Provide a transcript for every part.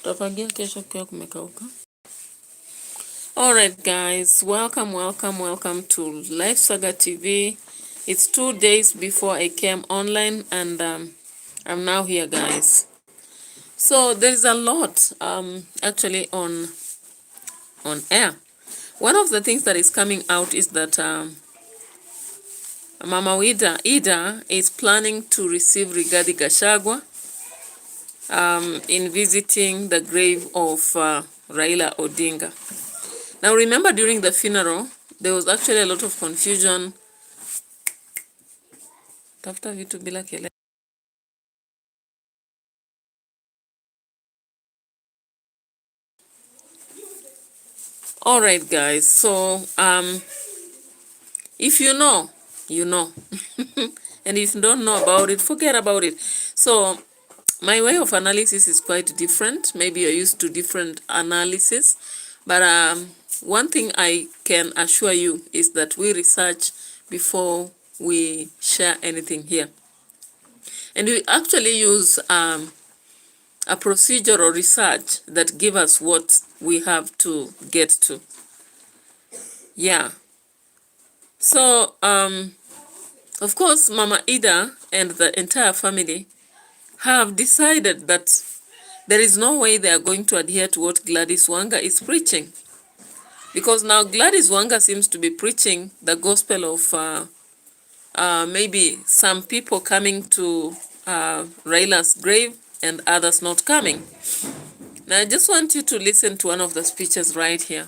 Tutafagia kesho kwa kumekauka. Alright guys, welcome to Life Saga TV. It's 2 days before I came online and I'm now here guys. So there's a lot actually on air. One of the things that is coming out is that Mama Ida is planning to receive Rigathi Gachagua in visiting the grave of Raila Odinga. Now remember, during the funeral, there was actually a lot of confusion. Tafuta vitu bila kelele. All right, guys. So, if you know, you know. And if you don't know about it, forget about it. So, my way of analysis is quite different. Maybe you're used to different analysis. But one thing I can assure you is that we research before we share anything here. And we actually use a procedure or research that give us what we have to get to. Yeah. So, of course, Mama Ida and the entire family have decided that there is no way they are going to adhere to what Gladys Wanga is preaching. Because now Gladys Wanga seems to be preaching the gospel of maybe some people coming to Raila's grave and others not coming. Now I just want you to listen to one of the speeches right here.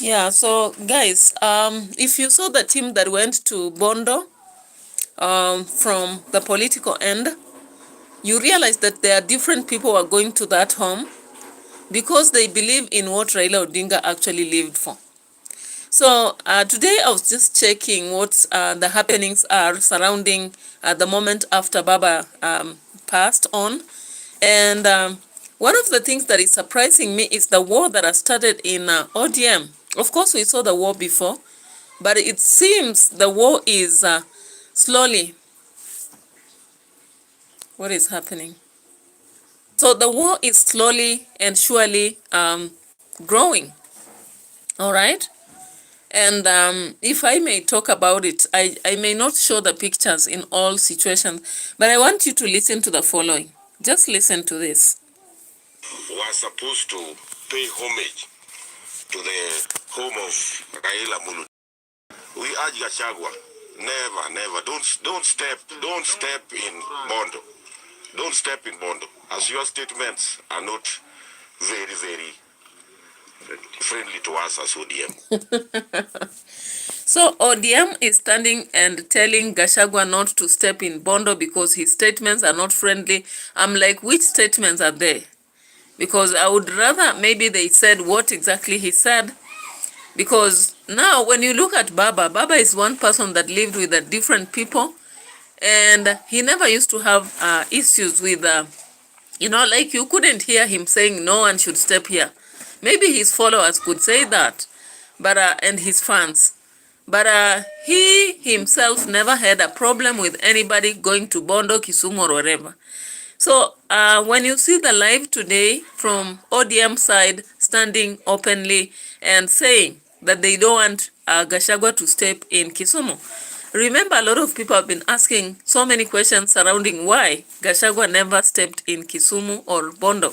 Yeah, so guys, if you saw the team that went to Bondo from the political end, you realize that there are different people who are going to that home because they believe in what Raila Odinga actually lived for. So today I was just checking what the happenings are surrounding the moment after Baba passed on. And one of the things that is surprising me is the war that has started in ODM. Of course, we saw the war before, but it seems the war is slowly. What is happening? So the war is slowly and surely growing. All right? And if I may talk about it, I may not show the pictures in all situations, but I want you to listen to the following. Just listen to this. We are supposed to pay homage to the home of Raila Mulu. We urge Gachagua, never, don't step in Bondo. Don't step in Bondo, as your statements are not very, very friendly to us as ODM. So ODM is standing and telling Gachagua not to step in Bondo because his statements are not friendly. I'm like, which statements are there? Because I would rather maybe they said what exactly he said. Because now when you look at Baba is one person that lived with different people. And he never used to have issues with, like you couldn't hear him saying no one should step here. Maybe his followers could say that, but and his fans. But he himself never had a problem with anybody going to Bondo, Kisumu, or wherever. So when you see the live today from ODM side standing openly and saying that they don't want Gachagua to step in Kisumu, remember a lot of people have been asking so many questions surrounding why Gachagua never stepped in Kisumu or Bondo.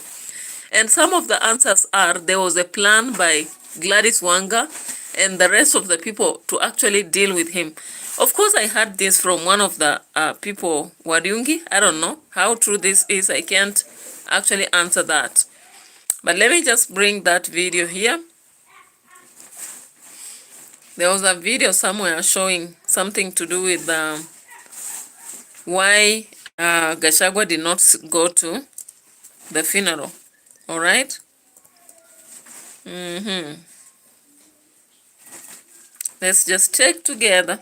And some of the answers are there was a plan by Gladys Wanga and the rest of the people to actually deal with him. Of course, I heard this from one of the people, Wadiungi. I don't know how true this is. I can't actually answer that. But let me just bring that video here. There was a video somewhere showing something to do with why Gachagua did not go to the funeral. All right. Let's just check together.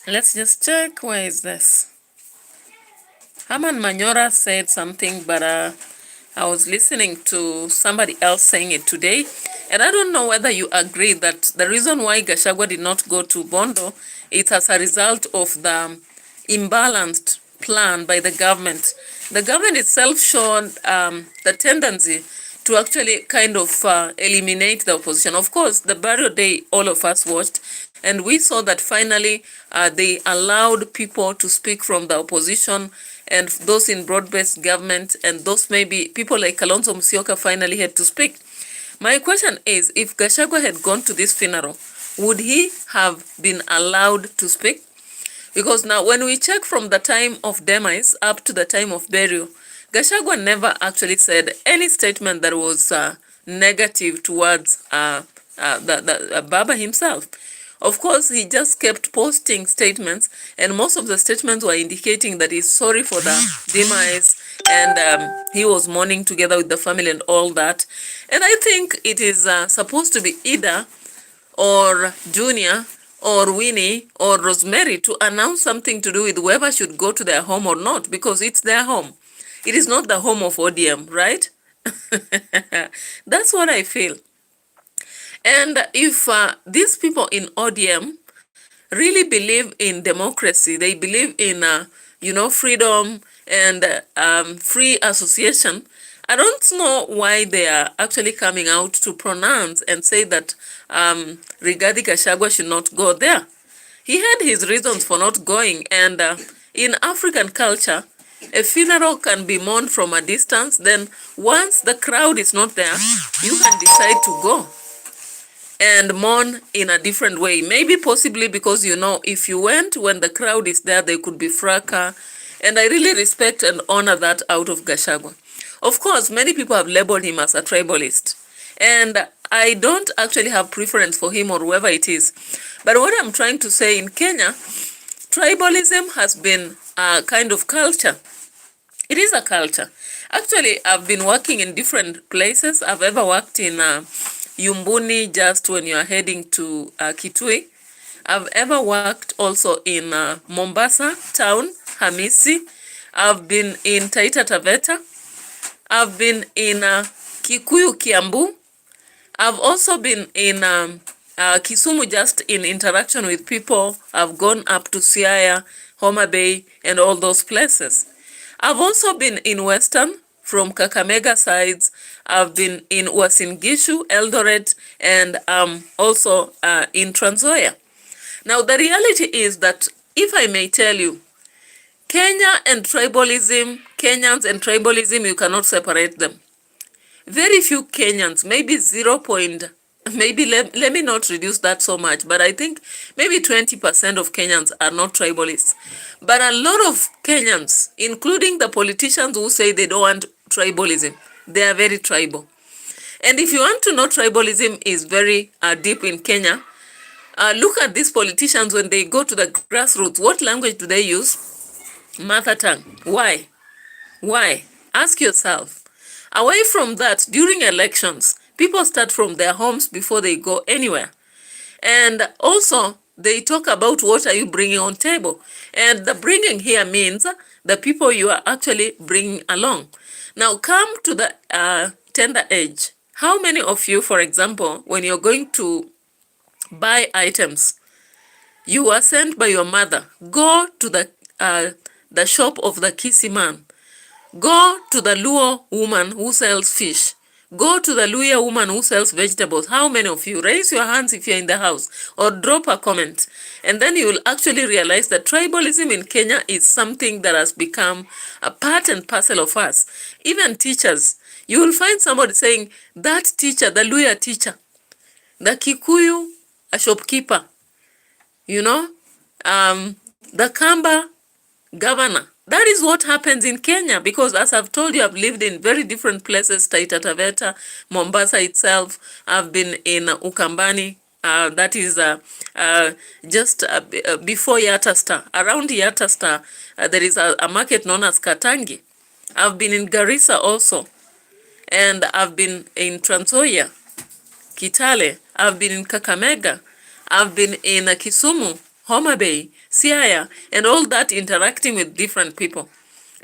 Let's just check. Where is this? Herman Manyora said something, but I was listening to somebody else saying it today, and I don't know whether you agree that the reason why Gachagua did not go to Bondo is as a result of the imbalanced plan by the government. The government itself showed the tendency to actually kind of eliminate the opposition. Of course, the burial day all of us watched, and we saw that finally they allowed people to speak from the opposition, and those in broad-based government, and those maybe people like Kalonzo Musyoka finally had to speak. My question is, if Gachagua had gone to this funeral, would he have been allowed to speak? Because now when we check from the time of demise up to the time of burial, Gachagua never actually said any statement that was negative towards Baba himself. Of course, he just kept posting statements, and most of the statements were indicating that he's sorry for the demise, and he was mourning together with the family and all that. And I think it is supposed to be either or Junior or Winnie or Rosemary to announce something to do with whoever should go to their home or not, because it's their home. It is not the home of ODM, right? That's what I feel. And if these people in ODM really believe in democracy, they believe in, freedom and free association, I don't know why they are actually coming out to pronounce and say that Rigathi Gachagua should not go there. He had his reasons for not going, and in African culture, a funeral can be mourned from a distance. Then once the crowd is not there, you can decide to go and mourn in a different way. Maybe possibly because, if you went when the crowd is there, there could be fracas. And I really respect and honor that out of Gachagua. Of course, many people have labeled him as a tribalist. And I don't actually have preference for him or whoever it is. But what I'm trying to say, in Kenya, tribalism has been a kind of culture. It is a culture. Actually, I've been working in different places. I've ever worked in Yumbuni, just when you are heading to Kitui. I've ever worked also in Mombasa town, Hamisi. I've been in Taita Taveta. I've been in Kikuyu, Kiambu. I've also been in Kisumu, just in interaction with people. I've gone up to Siaya, Homa Bay, and all those places. I've also been in Western, from Kakamega sides. I've been in Uasin Gishu, Eldoret, and also in Trans Nzoia. Now, the reality is that, if I may tell you, Kenya and tribalism, Kenyans and tribalism, you cannot separate them. Very few Kenyans, maybe let me not reduce that so much, but I think maybe 20% of Kenyans are not tribalists. But a lot of Kenyans, including the politicians who say they don't want tribalism, they are very tribal. And if you want to know, tribalism is very deep in Kenya. Look at these politicians when they go to the grassroots. What language do they use? Mother tongue. Why? Why? Ask yourself. Away from that, during elections, people start from their homes before they go anywhere. And also, they talk about what are you bringing on table. And the bringing here means the people you are actually bringing along. Now, come to the tender age. How many of you, for example, when you're going to buy items, you are sent by your mother, go to the shop of the Kisi man, go to the Luo woman who sells fish, go to the Luya woman who sells vegetables. How many of you? Raise your hands if you're in the house, or drop a comment. And then you will actually realize that tribalism in Kenya is something that has become a part and parcel of us. Even teachers, You will find somebody saying, that teacher, the Luya teacher, the Kikuyu, a shopkeeper, you know, the Kamba governor. That is what happens in Kenya, because as I've told you, I've lived in very different places, Taita Taveta, Mombasa itself. I've been in Ukambani, that is just before Yatastar. Around Yatastar, there is a market known as Katangi. I've been in Garissa also, and I've been in Trans Nzoia, Kitale. I've been in Kakamega. I've been in Kisumu, Homa Bay, Siaya, and all that, interacting with different people.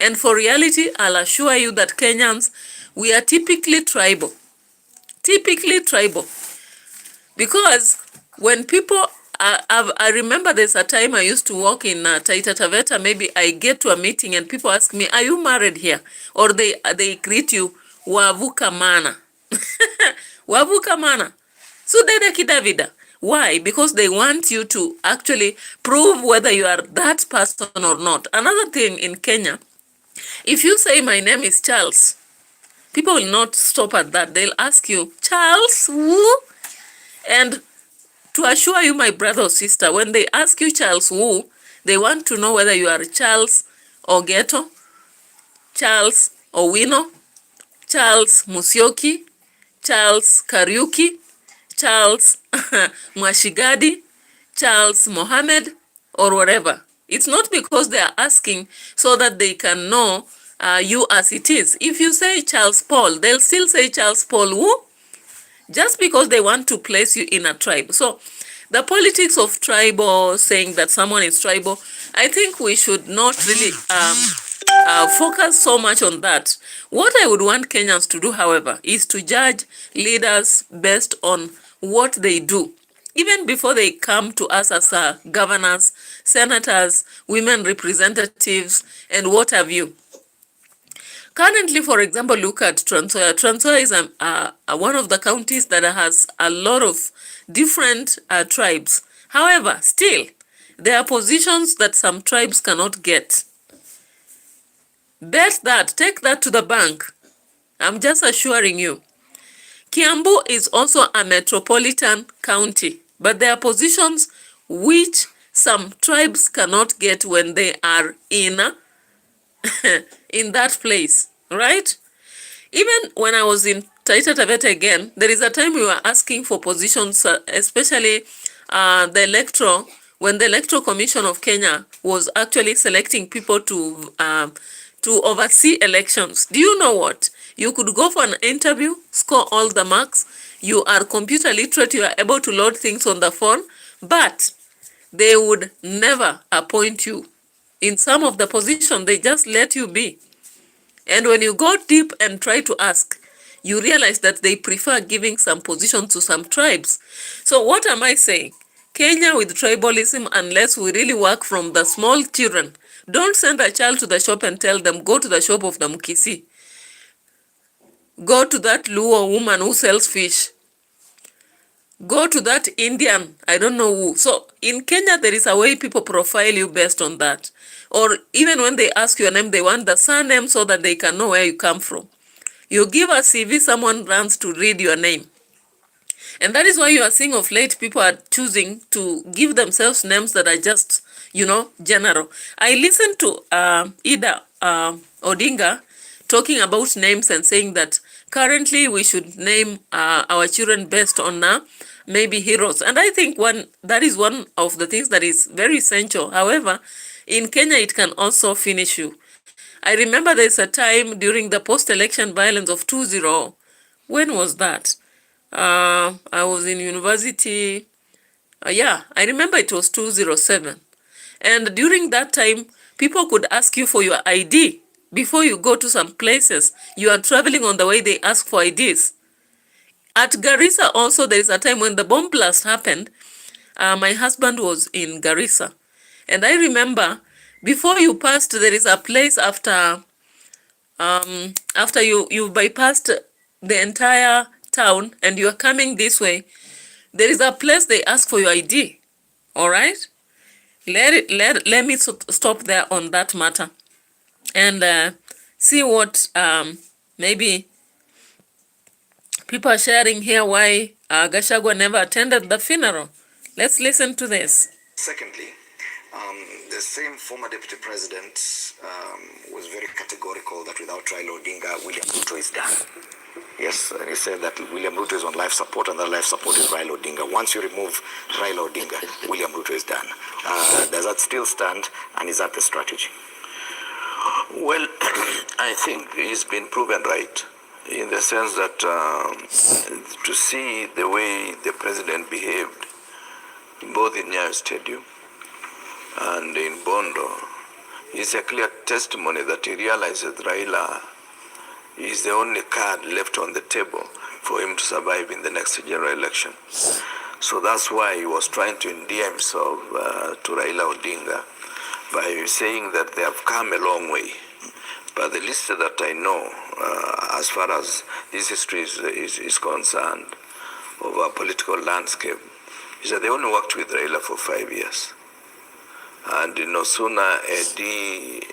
And for reality, I'll assure you that Kenyans, we are typically tribal. Typically tribal. Because when people, I remember there's a time I used to walk in Taita Taveta, maybe I get to a meeting and people ask me, are you married here? Or they greet you, Wavuka mana. Wavuka mana. So Deda Kidavida. Why? Because they want you to actually prove whether you are that person or not. Another thing in Kenya, if you say my name is Charles, people will not stop at that. They'll ask you, Charles, who? And to assure you, my brother or sister, when they ask you Charles who, they want to know whether you are Charles Ogeto, Charles Owino, Charles Musyoki, Charles Kariuki, Charles Mwashigadi, Charles Mohammed, or whatever. It's not because they are asking so that they can know you as it is. If you say Charles Paul, they'll still say Charles Paul who? Just because they want to place you in a tribe. So the politics of tribal, saying that someone is tribal, I think we should not really focus so much on that. What I would want Kenyans to do, however, is to judge leaders based on what they do. Even before they come to us as governors, senators, women representatives, and what have you. Currently, for example, look at Trans Nzoia. Trans Nzoia is one of the counties that has a lot of different tribes. However, still, there are positions that some tribes cannot get. Bet that, take that to the bank. I'm just assuring you. Kiambu is also a metropolitan county, but there are positions which some tribes cannot get when they are in that place, right? Even when I was in Taita Taveta again, there is a time we were asking for positions, especially when the Electoral Commission of Kenya was actually selecting people to oversee elections. Do you know what? You could go for an interview, score all the marks, you are computer literate, you are able to load things on the phone, but they would never appoint you. In some of the positions, they just let you be. And when you go deep and try to ask, you realize that they prefer giving some position to some tribes. So what am I saying? Kenya with tribalism, unless we really work from the small children. Don't send a child to the shop and tell them, go to the shop of the Mukisi. Go to that Luo woman who sells fish. Go to that Indian, I don't know who. So in Kenya, there is a way people profile you based on that. Or even when they ask your name, they want the surname so that they can know where you come from. You give a CV, someone runs to read your name. And that is why you are seeing of late people are choosing to give themselves names that are just, general. I listened to Ida Odinga talking about names and saying that currently we should name our children based on maybe heroes. And I think that is one of the things that is very essential. However, in Kenya, it can also finish you. I remember there's a time during the post-election violence of 20. When was that? I was in university. I remember it was 2007. And during that time, people could ask you for your ID. Before you go to some places, you are traveling on the way, they ask for IDs. At Garissa also, there is a time when the bomb blast happened. My husband was in Garissa. And I remember, before you passed, there is a place after you bypassed the entire town and you are coming this way, there is a place they ask for your ID. All right? Let me stop there on that matter and see what maybe People are sharing here why Gachagua never attended the funeral. Let's listen to this. Secondly, the same former deputy president was very categorical that without Raila Odinga, William Ruto is done. Yes, and he said that William Ruto is on life support and that life support is Raila Odinga. Once you remove Raila Odinga, William Ruto is done. Does that still stand, and is that the strategy? Well, I think he's been proven right in the sense that to see the way the president behaved, both in Nyayo Stadium and in Bondo, is a clear testimony that he realizes that Raila is the only card left on the table for him to survive in the next general election. So that's why he was trying to endear himself to Raila Odinga by saying that they have come a long way. But the least that I know, as far as this history is concerned, of our political landscape, is that they only worked with Raila for 5 years. And no sooner Eddie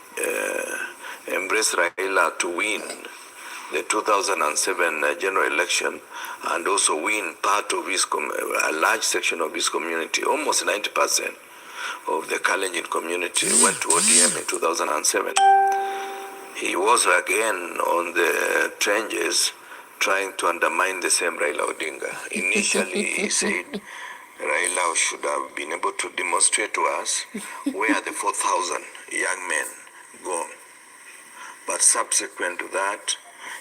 embraced Raila to win the 2007 general election and also win part of his, a large section of his community, almost 90% of the Kalenjin community went to ODM in 2007. He was again on the trenches trying to undermine the same Raila Odinga. Initially, he said Raila should have been able to demonstrate to us where the 4,000 young men gone. But subsequent to that,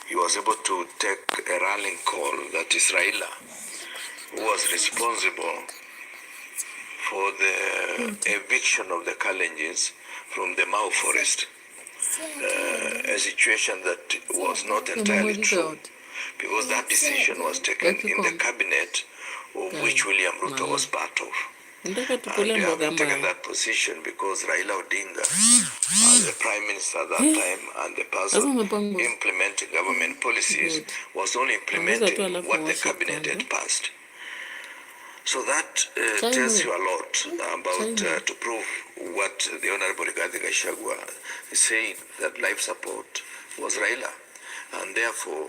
he was able to take a rallying call that is Raila, who was responsible for the eviction of the Kalenjins from the Mau forest. A situation that was not entirely true, because that decision was taken in the cabinet of which William Ruto was part of. And they have taken that position because Raila Odinga, as the Prime Minister at that time and the person implementing government policies, was only implementing what the cabinet had passed. So that tells you a lot about, to prove what the Honorable Gachagua is saying, that life support was Raila. And therefore,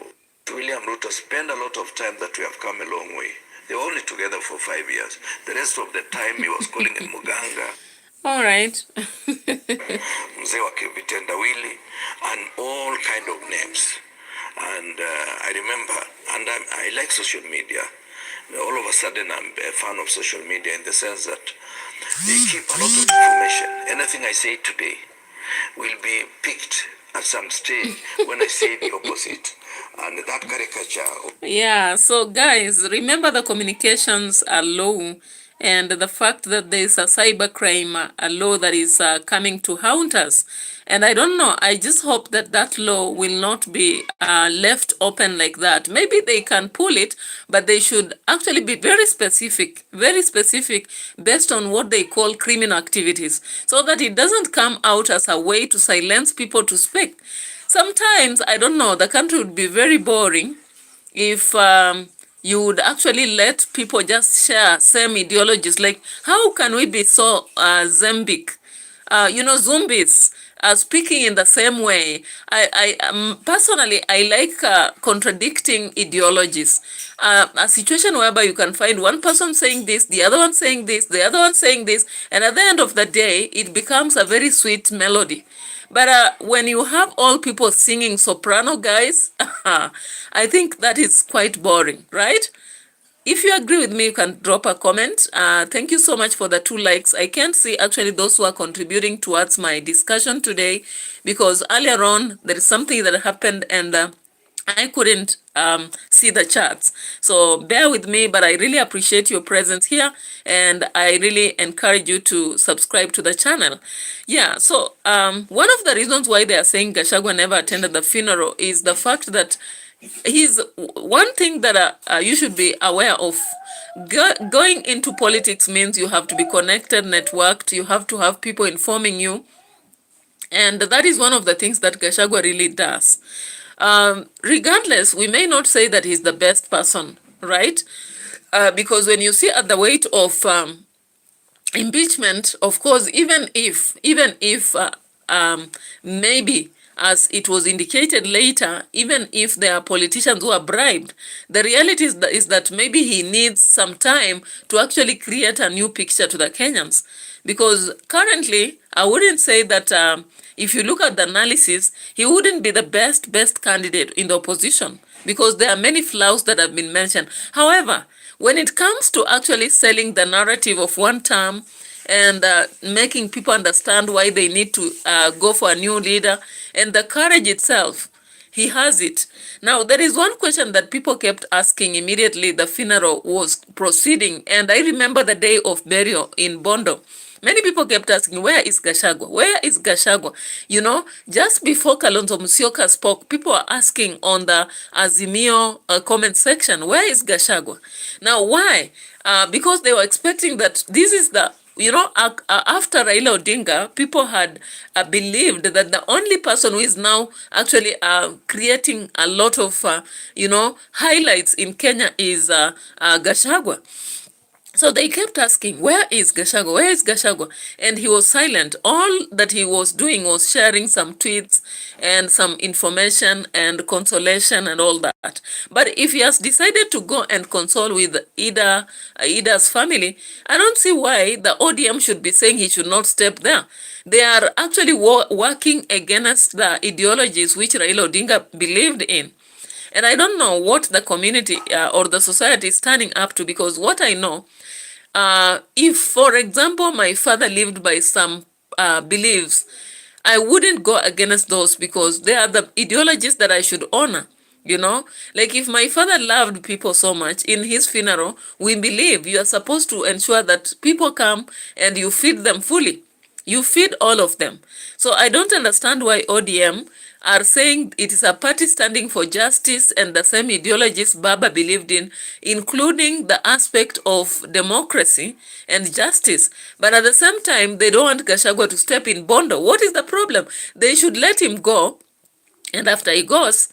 William Ruto spent a lot of time that we have come a long way. They were only together for 5 years. The rest of the time, he was calling him Muganga. All right. Mzee wa Kivitendawili, and all kind of names. And I remember, and I like social media. All of a sudden, I'm a fan of social media in the sense that they keep a lot of information. Anything I say today will be picked at some stage when I say the opposite. And that caricature. Yeah, so guys, remember the communications are low, and the fact that there is a cybercrime law that is coming to haunt us. And I don't know, I just hope that that law will not be left open like that. Maybe they can pull it, but they should actually be very specific based on what they call criminal activities, so that it doesn't come out as a way to silence people to speak. Sometimes, I don't know, the country would be very boring if you would actually let people just share same ideologies. Like, how can we be so zombic? Zombies speaking in the same way. Personally, I like contradicting ideologies. A situation whereby you can find one person saying this, the other one saying this, the other one saying this, and at the end of the day, it becomes a very sweet melody. But when you have all people singing soprano, guys, I think that is quite boring, right? If you agree with me, you can drop a comment. Thank you so much for the 2 likes. I can't see actually those who are contributing towards my discussion today, because earlier on, there is something that happened and I couldn't see the charts. So bear with me, but I really appreciate your presence here, and I really encourage you to subscribe to the channel. Yeah, so one of the reasons why they are saying Gachagua never attended the funeral is the fact that one thing that you should be aware of. Going into politics means you have to be connected, networked, you have to have people informing you, and that is one of the things that Gachagua really does. Regardless, we may not say that he's the best person, right? Because when you see at the weight of impeachment, of course, even if maybe as it was indicated later, even if there are politicians who are bribed, the reality is that maybe he needs some time to actually create a new picture to the Kenyans. Because currently, I wouldn't say that if you look at the analysis, he wouldn't be the best candidate in the opposition, because there are many flaws that have been mentioned. However, when it comes to actually selling the narrative of one term and making people understand why they need to go for a new leader, and the courage itself, he has it. Now, there is one question that people kept asking immediately the funeral was proceeding, and I remember the day of burial in Bondo. Many people kept asking, where is Gachagua? Where is Gachagua? You know, just before Kalonzo Musyoka spoke, people were asking on the Azimio comment section, where is Gachagua? Now, why? Because they were expecting that this is the, you know, after Raila Odinga, people had believed that the only person who is now actually creating a lot of, you know, highlights in Kenya is Gachagua. So they kept asking, where is Gachagua? Where is Gachagua? And he was silent. All that he was doing was sharing some tweets and some information and consolation and all that. But if he has decided to go and console with Ida's family, I don't see why the ODM should be saying he should not step there. They are actually working against the ideologies which Raila Odinga believed in. And I don't know what the community or the society is standing up to, because what I know, if, for example, my father lived by some beliefs, I wouldn't go against those, because they are the ideologies that I should honor. You know, like if my father loved people so much, in his funeral, we believe you are supposed to ensure that people come and you feed them fully. You feed all of them. So I don't understand why ODM are saying it is a party standing for justice and the same ideologies Baba believed in, including the aspect of democracy and justice. But at the same time, they don't want Gachagua to step in Bondo. What is the problem? They should let him go, and after he goes,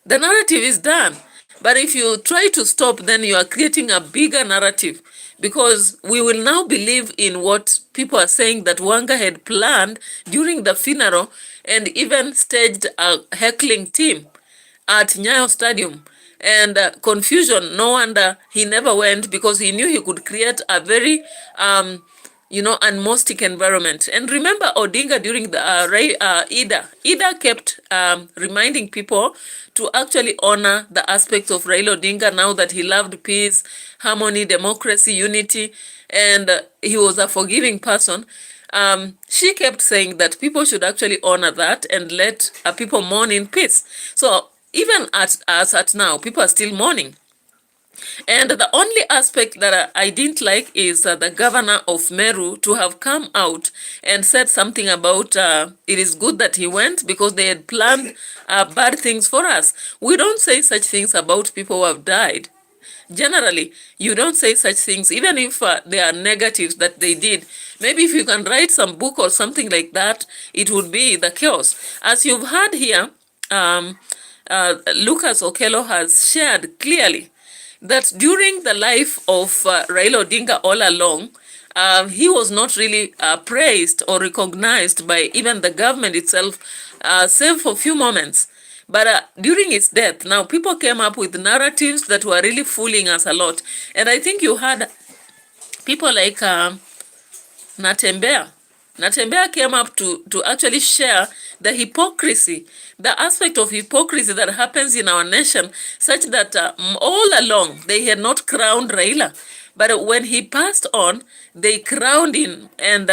the narrative is done. But if you try to stop, then you are creating a bigger narrative, because we will now believe in what people are saying that Wanga had planned during the funeral and even staged a heckling team at Nyayo Stadium. And confusion, no wonder he never went, because he knew he could create a very you know, unmostic environment. And remember Odinga during the Ida kept reminding people to actually honor the aspects of Raila Odinga, now that he loved peace, harmony, democracy, unity, and he was a forgiving person. She kept saying that people should actually honor that and let people mourn in peace. So even as at now, people are still mourning. And the only aspect that I didn't like is the governor of Meru to have come out and said something about it is good that he went, because they had planned bad things for us. We don't say such things about people who have died. Generally, you don't say such things, even if there are negatives that they did. Maybe if you can write some book or something like that, it would be the chaos. As you've heard here, Lucas Okello has shared clearly that during the life of Raila Odinga all along, he was not really praised or recognized by even the government itself, save for a few moments. But during his death, now people came up with narratives that were really fooling us a lot. And I think you had people like Natembea. Natembea came up to actually share the hypocrisy, the aspect of hypocrisy that happens in our nation, such that all along they had not crowned Raila. But when he passed on, they crowned him and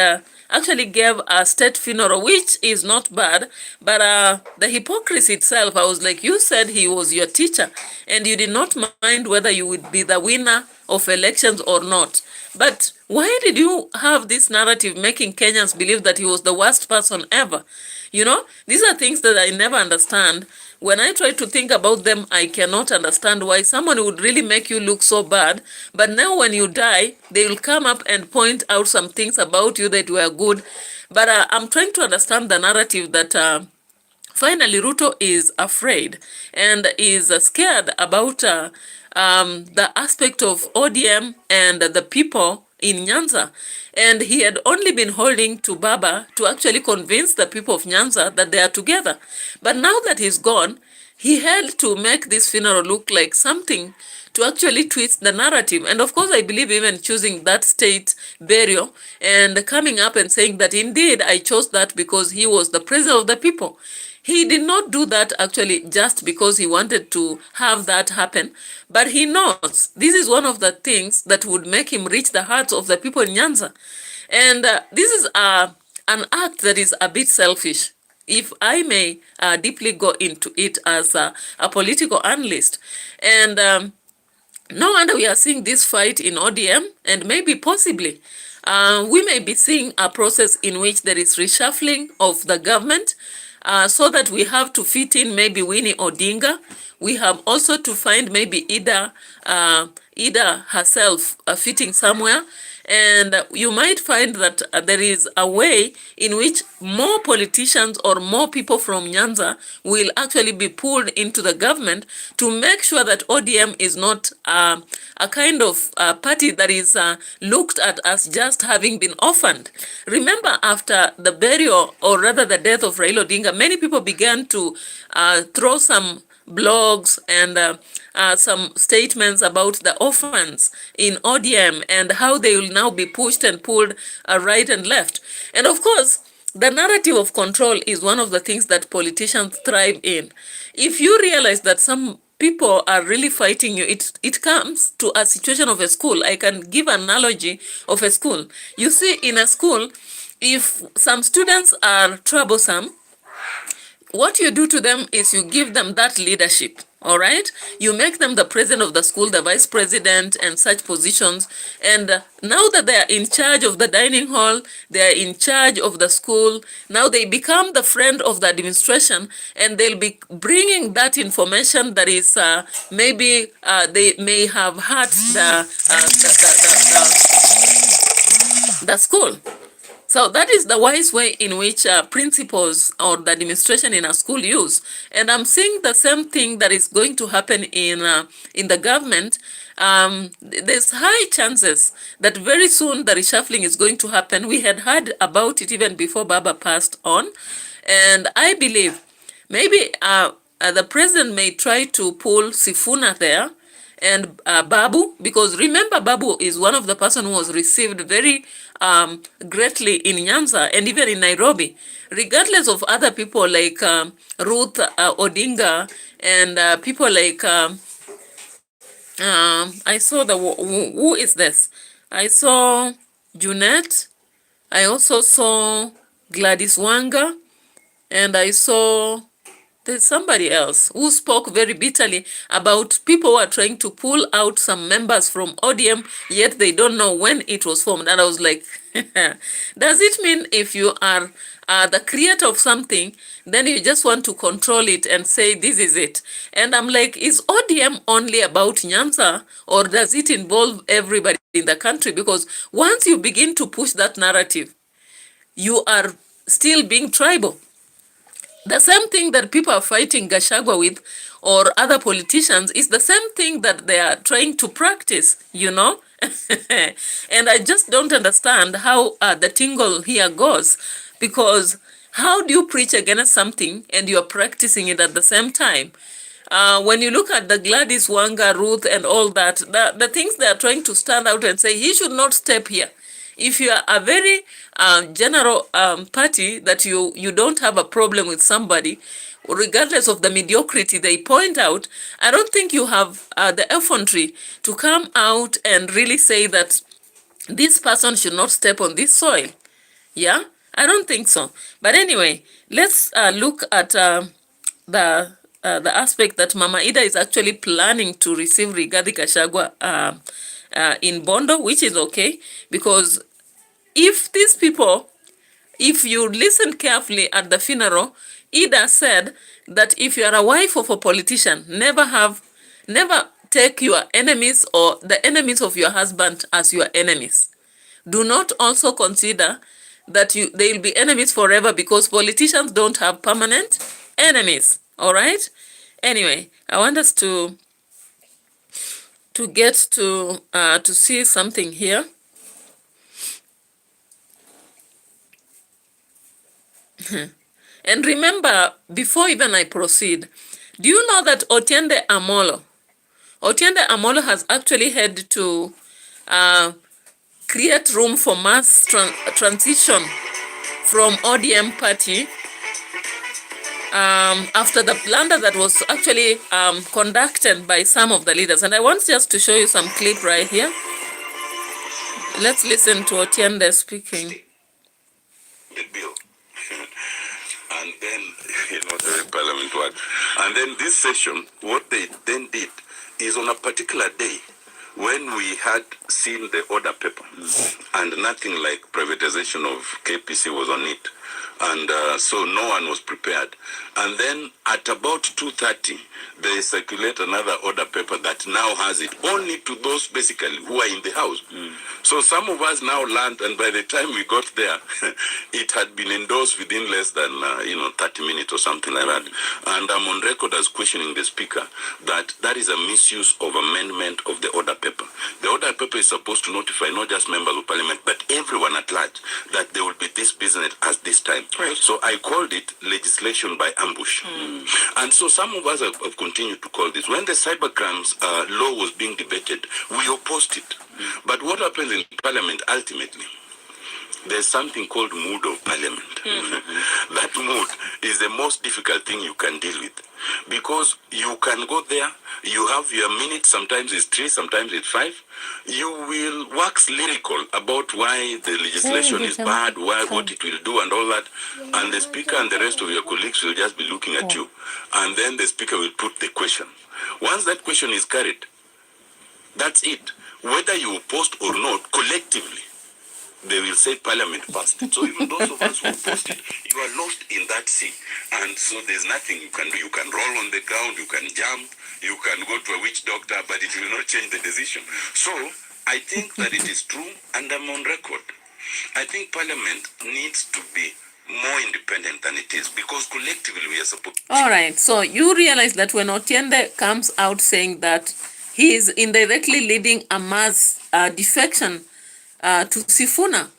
actually gave a state funeral, which is not bad. But the hypocrisy itself, I was like, you said he was your teacher, and you did not mind whether you would be the winner of elections or not. But why did you have this narrative making Kenyans believe that he was the worst person ever? You know, these are things that I never understand. When I try to think about them, I cannot understand why someone would really make you look so bad. But now when you die, they will come up and point out some things about you that were good. But I'm trying to understand the narrative that finally Ruto is afraid and is scared about the aspect of ODM and the people in Nyanza. And he had only been holding to Baba to actually convince the people of Nyanza that they are together. But now that he's gone, he had to make this funeral look like something to actually twist the narrative. And of course, I believe even choosing that state burial and coming up and saying that indeed I chose that because he was the president of the people. He did not do that actually just because he wanted to have that happen, but he knows this is one of the things that would make him reach the hearts of the people in Nyanza. And this is an act that is a bit selfish, if I may deeply go into it as a political analyst. And no wonder we are seeing this fight in ODM, and maybe possibly we may be seeing a process in which there is reshuffling of the government, so that we have to fit in maybe Winnie Odinga. We have also to find maybe Ida herself fitting somewhere. And you might find that there is a way in which more politicians or more people from Nyanza will actually be pulled into the government to make sure that ODM is not a kind of party that is looked at as just having been orphaned. Remember, after the burial, or rather the death of Raila Odinga, many people began to throw some blogs and some statements about the orphans in ODM and how they will now be pushed and pulled right and left. And of course, the narrative of control is one of the things that politicians thrive in. If you realize that some people are really fighting you, it comes to a situation of a school. I can give an analogy of a school. You see, in a school, if some students are troublesome, what you do to them is you give them that leadership, all right? You make them the president of the school, the vice president, and such positions. And now that they are in charge of the dining hall, they are in charge of the school, now they become the friend of the administration, and they'll be bringing that information that is maybe they may have hurt the school. So that is the wise way in which principals or the administration in a school use. And I'm seeing the same thing that is going to happen in the government. There's high chances that very soon the reshuffling is going to happen. We had heard about it even before Baba passed on. And I believe maybe the president may try to pull SIFUNA there and Babu, because remember, Babu is one of the person who was received very greatly in Nyanza and even in Nairobi, regardless of other people like Ruth Odinga and people like I saw who is this? I saw Junette. I also saw Gladys Wanga, and I saw there's somebody else who spoke very bitterly about people who are trying to pull out some members from ODM, yet they don't know when it was formed. And I was like, does it mean if you are the creator of something, then you just want to control it and say, this is it? And I'm like, is ODM only about Nyanza, or does it involve everybody in the country? Because once you begin to push that narrative, you are still being tribal. The same thing that people are fighting Gachagua with, or other politicians, is the same thing that they are trying to practice, you know? And I just don't understand how the tingle here goes, because how do you preach against something and you're practicing it at the same time? When you look at the Gladys Wanga, Ruth, and all that, the things they are trying to stand out and say, he should not step here. If you are a very general party that you don't have a problem with somebody, regardless of the mediocrity they point out, I don't think you have the effrontery to come out and really say that this person should not step on this soil. Yeah, I don't think so. But anyway, let's look at the aspect that Mama Ida is actually planning to receive Rigathi Gachagua in Bondo, which is okay, because if these people, if you listen carefully at the funeral, Ida said that if you are a wife of a politician, never take your enemies or the enemies of your husband as your enemies. Do not also consider that they will be enemies forever, because politicians don't have permanent enemies. All right? Anyway, I want us to get to see something here. And remember, before even I proceed, do you know that Otiende Amolo has actually had to create room for mass transition from ODM party after the blunder that was actually conducted by some of the leaders. And I want just to show you some clip right here. Let's listen to Otiende speaking. The bill. And then, the parliament work. And then this session, what they then did is on a particular day when we had seen the order paper and nothing like privatization of KPC was on it. And so no one was prepared. And then at about 2:30, they circulate another order paper that now has it only to those basically who are in the house. So some of us now learned, and by the time we got there, it had been endorsed within less than 30 minutes or something like that. And I'm on record as questioning the speaker that that is a misuse of amendment of the order paper. The order paper is supposed to notify not just members of parliament, but everyone at large that there will be this business at this time. Right. So I called it legislation by ambush. And so some of us have continued to call this. When the cybercrimes law was being debated, we opposed it. But what happens in parliament ultimately? There's something called mood of parliament. That mood is the most difficult thing you can deal with. Because you can go there, you have your minutes, sometimes it's 3, sometimes it's 5. You will wax lyrical about why the legislation is bad, what it will do and all that. And the speaker and the rest of your colleagues will just be looking at you. And then the speaker will put the question. Once that question is carried, that's it. Whether you oppose or not, collectively, they will say parliament passed it. So even those of us who opposed it, you are lost in that sea. And so there's nothing you can do. You can roll on the ground, you can jump, you can go to a witch doctor, but it will not change the decision. So I think that it is true, and I'm on record. I think parliament needs to be more independent than it is, because collectively we are supposed to... All right, so you realize that when Otiende comes out saying that he is indirectly leading a mass defection to SIFUNA.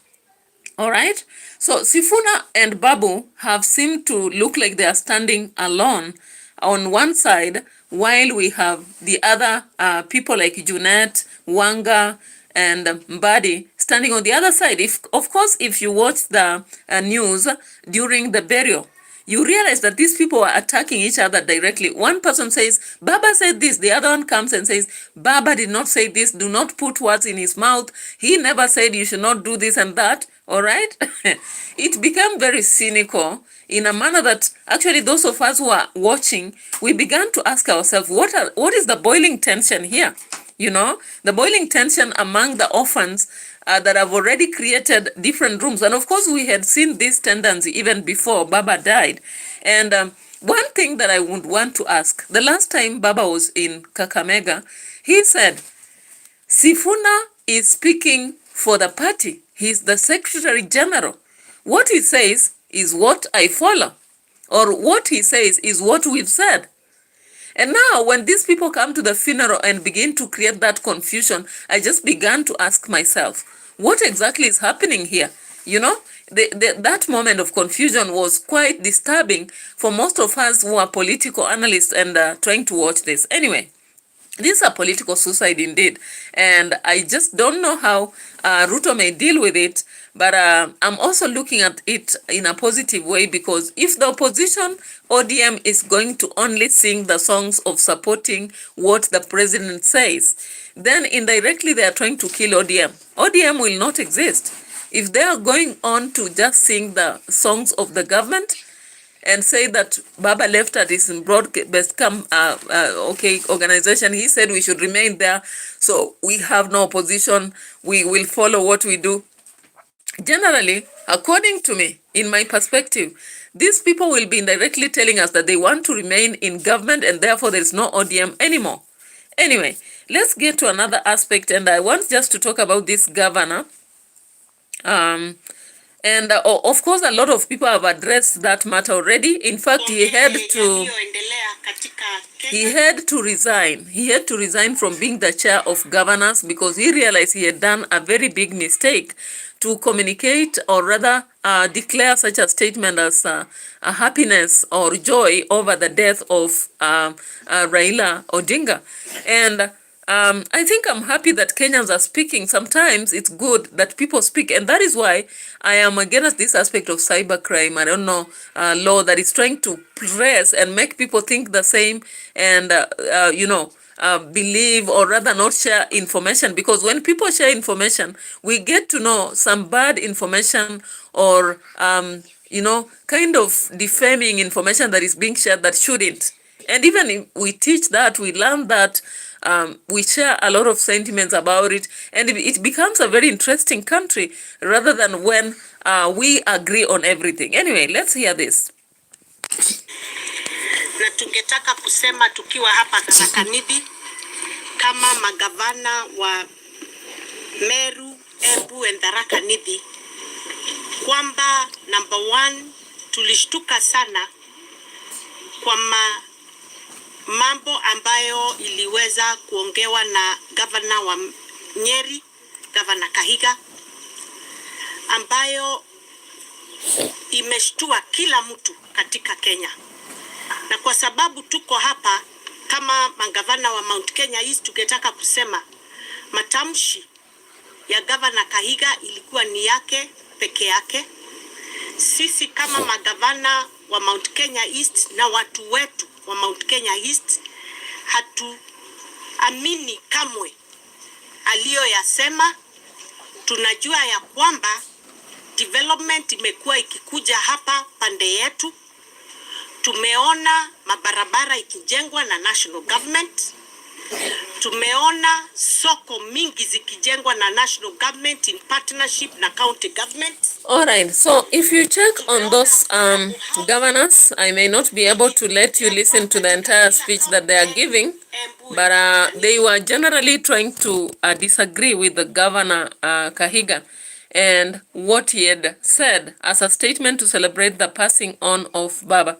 All right. So SIFUNA and Babu have seemed to look like they are standing alone on one side, while we have the other people like Junet, Wanga, and Mbadi standing on the other side. Of course, if you watch the news during the burial, you realize that these people are attacking each other directly. One person says, Baba said this. The other one comes and says, Baba did not say this. Do not put words in his mouth. He never said you should not do this and that. All right? It became very cynical in a manner that actually those of us who are watching, we began to ask ourselves, what is the boiling tension here? You know, the boiling tension among the orphans that have already created different rooms. And of course, we had seen this tendency even before Baba died. And one thing that I would want to ask, the last time Baba was in Kakamega, he said, SIFUNA is speaking for the party. He's the Secretary General. What he says is what I follow, or what he says is what we've said. And now when these people come to the funeral and begin to create that confusion, I just began to ask myself, what exactly is happening here? You know, that moment of confusion was quite disturbing for most of us who are political analysts and trying to watch this. Anyway, this is a political suicide indeed. And I just don't know how Ruto may deal with it. But I'm also looking at it in a positive way, because if the opposition ODM is going to only sing the songs of supporting what the president says, then indirectly they are trying to kill ODM. ODM will not exist. If they are going on to just sing the songs of the government and say that Baba left at his broad-based organization, he said we should remain there, so we have no opposition, we will follow what we do. Generally, according to me, in my perspective, these people will be indirectly telling us that they want to remain in government and therefore there is no ODM anymore. Anyway, let's get to another aspect, and I want just to talk about this governor. Of course, a lot of people have addressed that matter already. In fact, he had to resign. He had to resign from being the chair of governors because he realized he had done a very big mistake to communicate, or rather declare such a statement as a happiness or joy over the death of Raila Odinga. And I think I'm happy that Kenyans are speaking. Sometimes it's good that people speak, and that is why I am against this aspect of cybercrime. I don't know, law that is trying to press and make people think the same and, believe or rather not share information, because when people share information, we get to know some bad information or, kind of defaming information that is being shared that shouldn't. And even if we teach that, we learn that, we share a lot of sentiments about it, and it becomes a very interesting country rather than when we agree on everything. Anyway, let's hear this. Na tungetaka kusema tukiwa hapa Tharaka Nithi kama magavana wa Meru, Embu and Tharaka Nithi kwamba number 1 tulishtuka sana kwa mambo ambayo iliweza kuongewa na gavana wa Nyeri, gavana Kahiga, ambayo imeshtua kila mtu katika Kenya. Na kwa sababu tuko hapa kama magavana wa Mount Kenya East, tungetaka kusema matamshi ya gavana Kahiga ilikuwa ni yake peke yake. Sisi kama magavana wa Mount Kenya East na watu wetu wa Mount Kenya East hatuamini kamwe aliyoyasema. Tunajua ya kwamba development imekuwa ikikuja hapa pande yetu. Tumeona mabarabara ikijengwa na national government. Tumeona soko mingi zikijengwa na national government in partnership na county government. All right, so if you check on those governors, I may not be able to let you listen to the entire speech that they are giving, but they were generally trying to disagree with the governor Kahiga and what he had said as a statement to celebrate the passing on of Baba.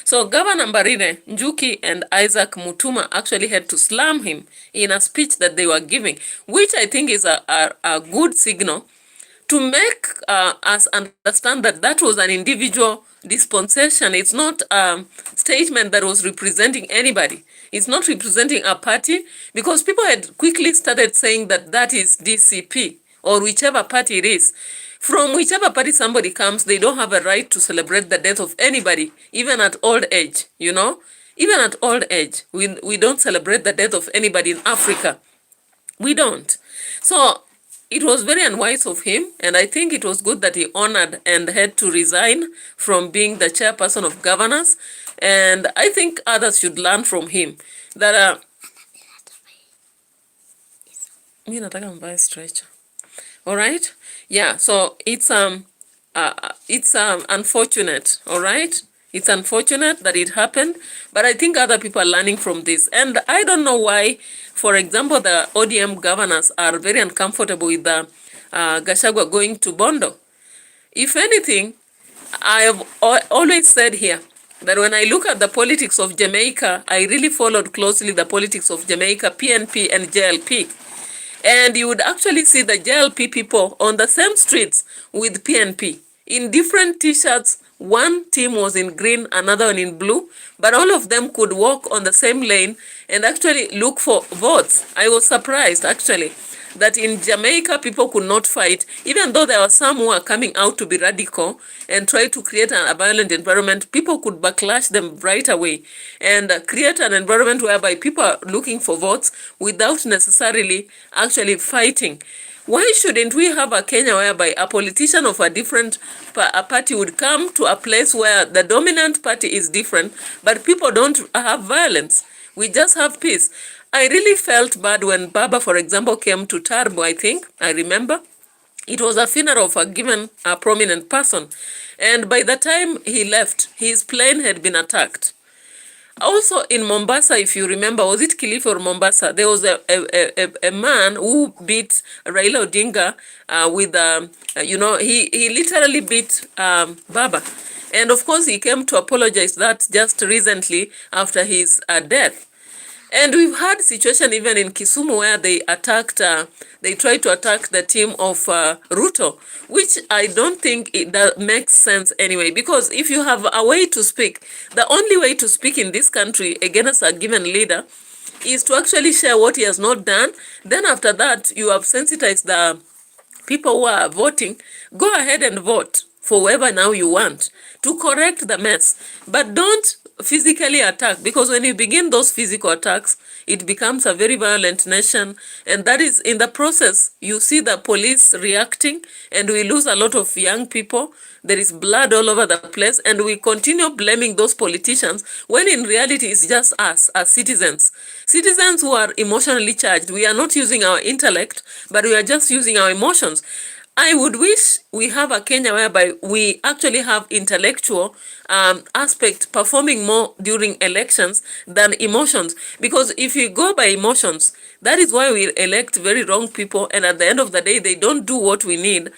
So Governor Mbarire, Njuki and Isaac Mutuma actually had to slam him in a speech that they were giving, which I think is a good signal to make us understand that that was an individual dispensation. It's not a statement that was representing anybody. It's not representing a party, because people had quickly started saying that that is DCP or whichever party it is. From whichever party somebody comes, they don't have a right to celebrate the death of anybody, even at old age, you know? Even at old age, we don't celebrate the death of anybody in Africa. We don't. So it was very unwise of him, and I think it was good that he honored and had to resign from being the chairperson of governors. And I think others should learn from him that stretcher. All right. Yeah. So it's unfortunate. All right. It's unfortunate that it happened, but I think other people are learning from this. And I don't know why, for example, the ODM governors are very uncomfortable with the Gachagua going to Bondo. If anything, I have always said here that when I look at the politics of Jamaica, I really followed closely the politics of Jamaica, PNP and JLP. And you would actually see the JLP people on the same streets with PNP in different t-shirts. One team was in green, another one in blue, but all of them could walk on the same lane and actually look for votes. I was surprised actually that in Jamaica people could not fight, even though there were some who are coming out to be radical and try to create a violent environment. People could backlash them right away and create an environment whereby people are looking for votes without necessarily actually fighting. Why shouldn't we have a Kenya whereby a politician of a different party would come to a place where the dominant party is different, but people don't have violence? We just have peace. I really felt bad when Baba, for example, came to Tarbo, I think. I remember. It was a funeral of a given prominent person. And by the time he left, his plane had been attacked. Also in Mombasa, if you remember, was it Kilifi or Mombasa? There was a man who beat Raila Odinga with, he literally beat Baba. And of course, he came to apologize that just recently after his death. And we've had situation even in Kisumu where they attacked, they tried to attack the team of Ruto, which I don't think that makes sense anyway. Because if you have a way to speak, the only way to speak in this country against a given leader is to actually share what he has not done. Then after that, you have sensitized the people who are voting. Go ahead and vote for whoever now you want to correct the mess. But don't physically attack, because when you begin those physical attacks, it becomes a very violent nation, and that is in the process you see the police reacting, and we lose a lot of young people. There is blood all over the place, and we continue blaming those politicians when in reality it's just us as citizens who are emotionally charged. We are not using our intellect, but we are just using our emotions. I would wish we have a Kenya whereby we actually have intellectual aspect performing more during elections than emotions. Because if you go by emotions, that is why we elect very wrong people, and at the end of the day, they don't do what we need.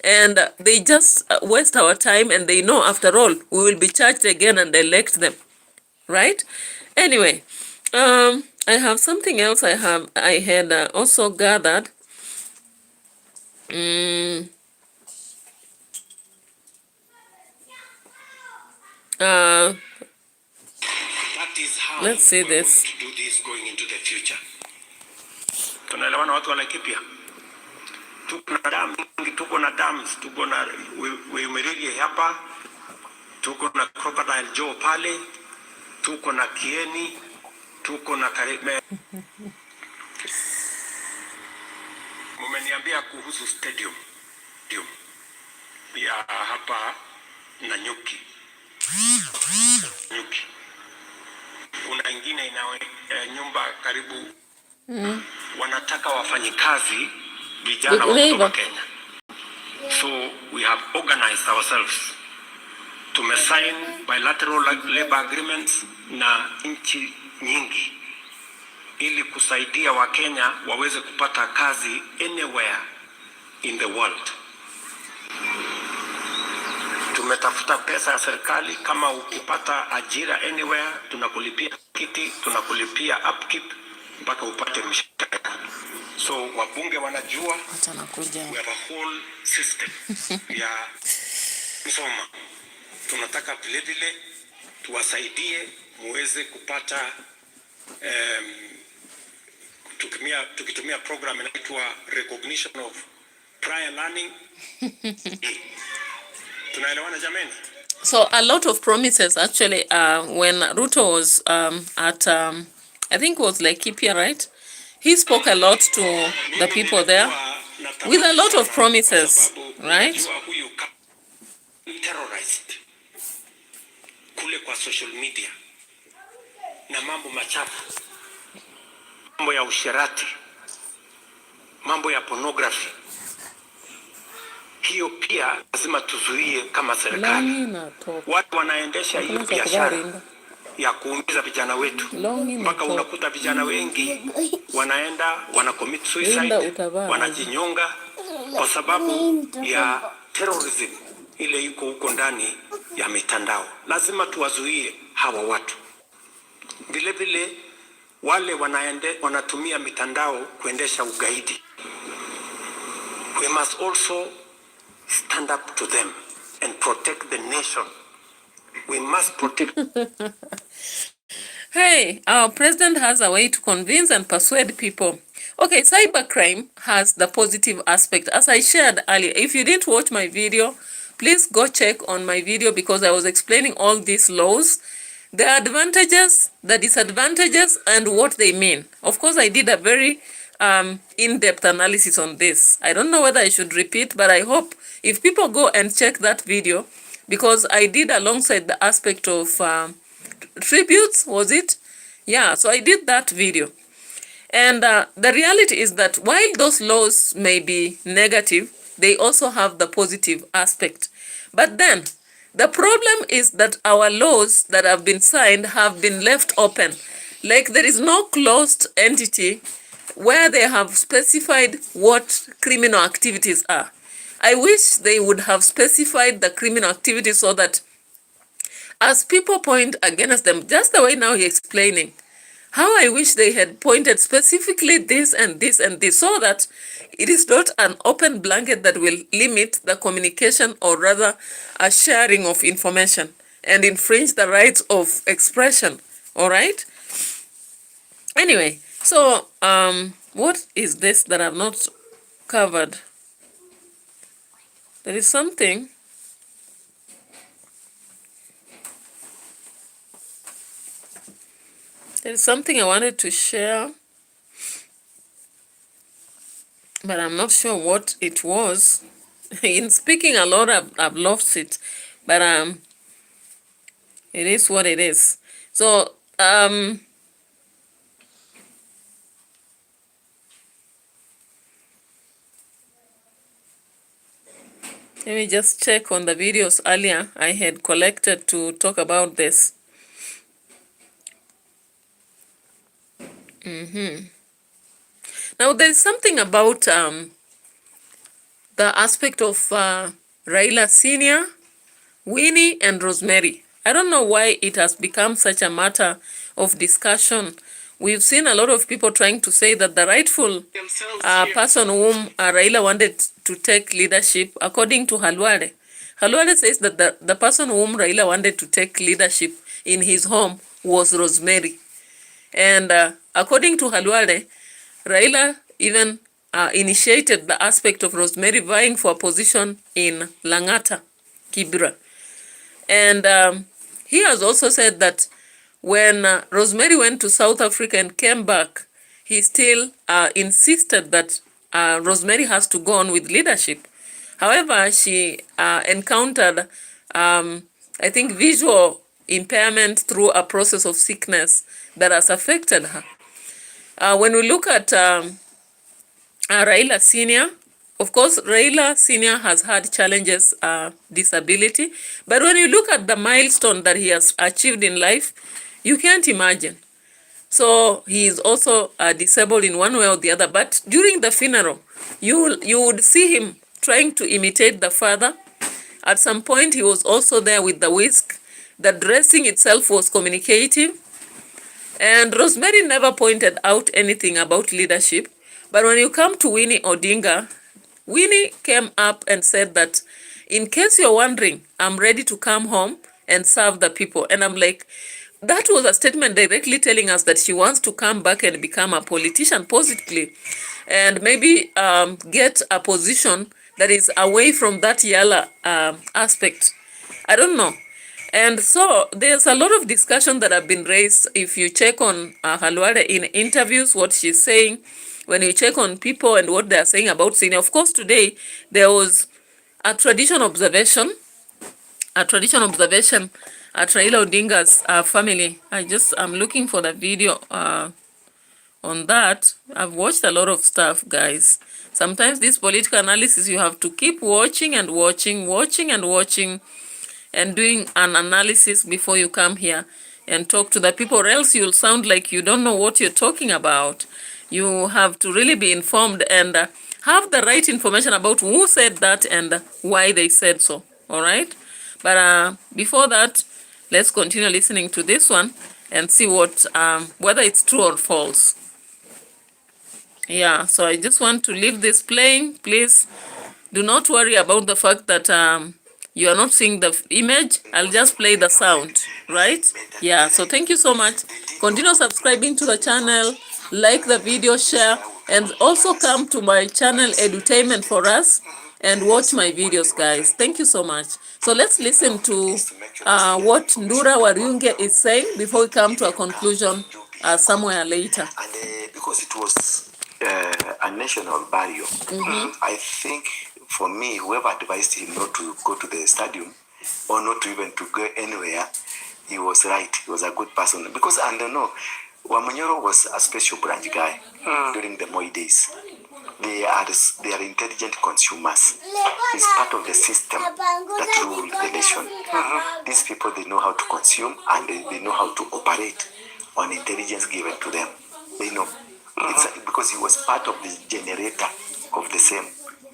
And they just waste our time, and they know after all, we will be charged again and elect them. Right? Anyway, I have something else I had also gathered. Let's see this. To do this going into the future. Tunaelewana watu wa Laikipia? Tuko na dams, tuko na Wemeriri hapa, tuko na Crocodile Joe pale, tuko na Kieni, tuko na Karime. Mumeniambia kuhusu stadium ya hapa na Nyuki. Kuna ingine ina nyumba karibu wanataka wafanyikazi vijana wa kutoka Kenya. So we have organized ourselves. Tumesign bilateral labor agreements na nchi nyingi ili kusaidia Wakenya waweze kupata kazi anywhere in the world. Tumetafuta pesa ya serikali, kama ukipata ajira anywhere tunakulipia kiti, tunakulipia upkeep mpaka upate mshahara. So wabunge wanajua we have a whole system ya kusoma. Tunataka vile vile tuwasaidie muweze kupata tukitumia program inaitwa recognition of prior learning. Tunaelewana jameni? So a lot of promises actually when Ruto was at I think it was Laikipia, right? He spoke a lot to the people there with a lot of promises, right? Terrorized kule kwa social media na mambo machafu, mambo ya usherati, mambo ya pornography. Hiyo pia lazima tuzuie kama serikali. Watu wanaendesha hiyo biashara ya kuumiza vijana wetu, mpaka unakuta vijana wengi wanaenda commit suicide, wanajinyonga kwa sababu ya terrorism ile iko huko ndani ya mitandao. Lazima tuwazuie hawa watu. Vile vile wale wanatumia mitandao kuendesha ugaidi. We must also stand up to them and protect the nation. We must protect. Hey, our president has a way to convince and persuade people. Okay, cybercrime has the positive aspect. As I shared earlier, if you didn't watch my video, please go check on my video, because I was explaining all these laws, the advantages, the disadvantages, and what they mean. Of course, I did a very in-depth analysis on this. I don't know whether I should repeat, but I hope if people go and check that video, because I did alongside the aspect of tributes, was it? Yeah, so I did that video. And the reality is that while those laws may be negative, they also have the positive aspect. But then, the problem is that our laws that have been signed have been left open. Like there is no closed entity where they have specified what criminal activities are. I wish they would have specified the criminal activities so that as people point against them, just the way now you're explaining, How I wish they had pointed specifically this and this and this, so that it is not an open blanket that will limit the communication, or rather a sharing of information, and infringe the rights of expression. All right? Anyway, so what is this that I've not covered? There is something. There is something I wanted to share, but I'm not sure what it was. In speaking a lot, I've lost it, but it is what it is. So let me just check on the videos earlier I had collected to talk about this. Now, there is something about the aspect of Raila Senior, Winnie, and Rosemary. I don't know why it has become such a matter of discussion. We've seen a lot of people trying to say that the rightful person whom Raila wanted to take leadership, according to Khalawale. Khalawale says that the person whom Raila wanted to take leadership in his home was Rosemary. And according to Khalawale, Raila even initiated the aspect of Rosemary vying for a position in Langata, Kibra. And he has also said that when Rosemary went to South Africa and came back, he still insisted that Rosemary has to go on with leadership. However, she encountered, I think, visual impairment through a process of sickness that has affected her. When we look at Raila Senior, of course, Raila Senior has had challenges, disability, but when you look at the milestone that he has achieved in life, you can't imagine. So he is also disabled in one way or the other. But during the funeral, you would see him trying to imitate the father. At some point, he was also there with the whisk. The dressing itself was communicative. And Rosemary never pointed out anything about leadership. But when you come to Winnie Odinga, Winnie came up and said that, in case you're wondering, I'm ready to come home and serve the people. And I'm like, that was a statement directly telling us that she wants to come back and become a politician, positively, and maybe get a position that is away from that Yala aspect. I don't know. And so there's a lot of discussion that have been raised. If you check on Khalawale in interviews, what she's saying, when you check on people and what they're saying about Senior, of course, today there was a tradition observation at Raila Odinga's family. I'm looking for the video on that. I've watched a lot of stuff, guys. Sometimes this political analysis, you have to keep watching and doing an analysis before you come here and talk to the people, or else you'll sound like you don't know what you're talking about. You have to really be informed and have the right information about who said that and why they said so. All right? But before that, let's continue listening to this one and see what whether it's true or false. Yeah, so I just want to leave this playing. Please do not worry about the fact that you are not seeing the image. I'll just play the sound, right? Yeah, so thank you so much. Continue subscribing to the channel, like the video, share, and also come to my channel Edutainment for Us and watch my videos, guys. Thank you so much. So let's listen to what Ndura Wariunge is saying before we come to a conclusion somewhere later. And because it was a national barrier, I think for me, whoever advised him not to go to the stadium or not to even to go anywhere, he was right. He was a good person. Because, I don't know, Wamanyoro was a special branch guy during the Moi days. They are intelligent consumers. It's part of the system that ruled the nation. These people, they know how to consume and they know how to operate on intelligence given to them. They know. It's because he was part of the generator of the same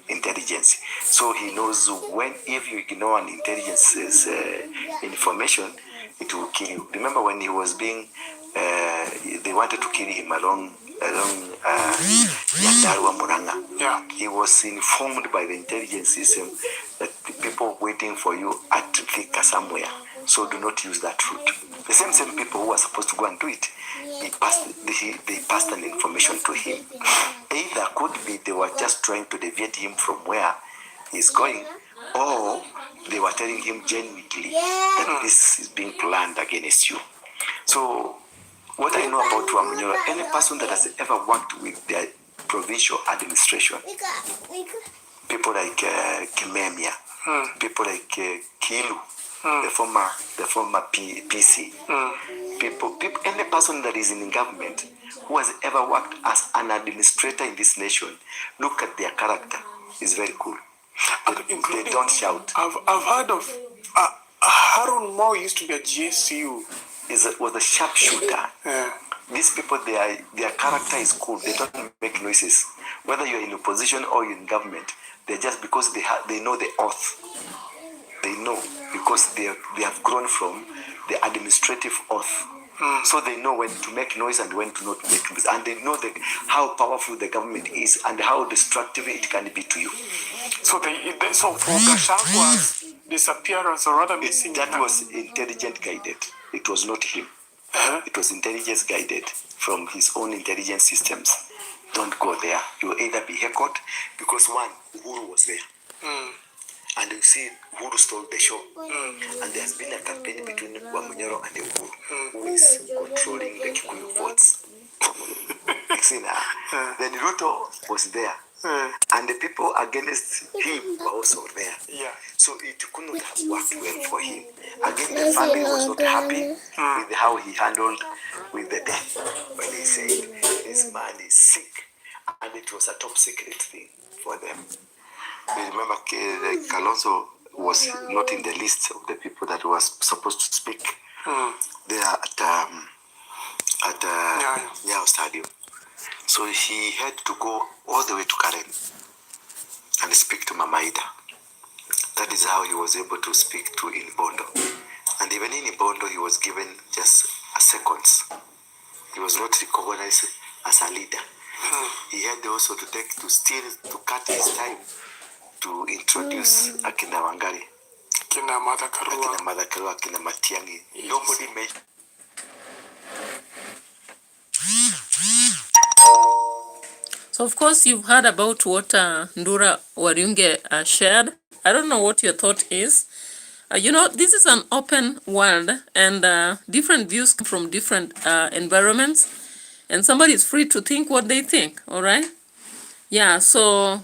intelligence. So he knows when, if you ignore an intelligence's information, it will kill you. Remember when he was being they wanted to kill him along Yandarua Muranga. Yeah. He was informed by the intelligence system that the people waiting for you at Thika somewhere, so do not use that route. The same people who were supposed to go and do it, they passed an information to him. Either could be they were just trying to deviate him from where he's going, or they were telling him genuinely that this is being planned against you. So what I know about Wamunyoro, any person that has ever worked with the provincial administration, people like Kimemia, people like Kilu, the former PC, people, any person that is in government who has ever worked as an administrator in this nation, look at their character. It's very cool. They don't shout. I've heard of Harun Moore used to be a GSU. Was a sharpshooter. Yeah. These people, their character is cool. They don't make noises. Whether you're in opposition or you're in government, they're just because they know the oath. They know because they have grown from the administrative oath. So they know when to make noise and when to not make noise. And they know how powerful the government is and how destructive it can be to you. So so for Gachagua's disappearance or rather missing, that was intelligent guided. It was not him. It was intelligence guided from his own intelligence systems. Don't go there. You will either be heckled because one, Uhuru was there. And you see, Uhuru stole the show. And there has been a campaign between Wamunyoro and Uhuru, who is controlling the Kikuyu votes. Then Ruto was there. And the people against him were also there. Yeah. So it could not have worked well for him. Again, the family was not happy with how he handled with the death. When he said, this man is sick. And it was a top secret thing for them. You remember Kalonzo was not in the list of the people that was supposed to speak there at Nyayo Stadium. So he had to go all the way to Karen and speak to Mama Ida. That is how he was able to speak to in Bondo. And even in Bondo, he was given just a seconds. He was not recognized as a leader. He had also to cut his time to introduce Akina Wangari, Akina Madakarua, Akina Matiangi. Yes. Nobody mentioned. So of course you've heard about what Ndura Wariunge shared. I don't know what your thought is. This is an open world and different views come from different environments, and somebody is free to think what they think, all right? Yeah, so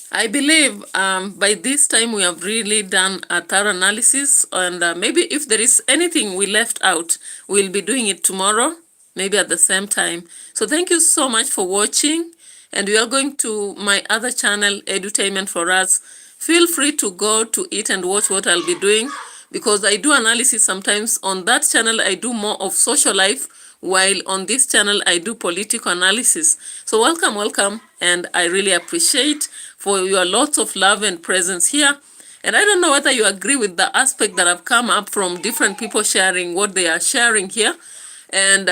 I believe by this time we have really done a thorough analysis, and maybe if there is anything we left out, we'll be doing it tomorrow, maybe at the same time. So thank you so much for watching, and we are going to my other channel, Edutainment for Us. Feel free to go to it and watch what I'll be doing, because I do analysis sometimes. On that channel, I do more of social life, while on this channel, I do political analysis. So welcome, and I really appreciate for your lots of love and presence here. And I don't know whether you agree with the aspect that have come up from different people sharing what they are sharing here. And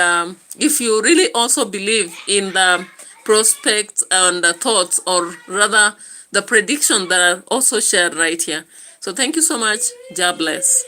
if you really also believe in the prospects and the thoughts, or rather the predictions that are also shared right here. So thank you so much. God bless.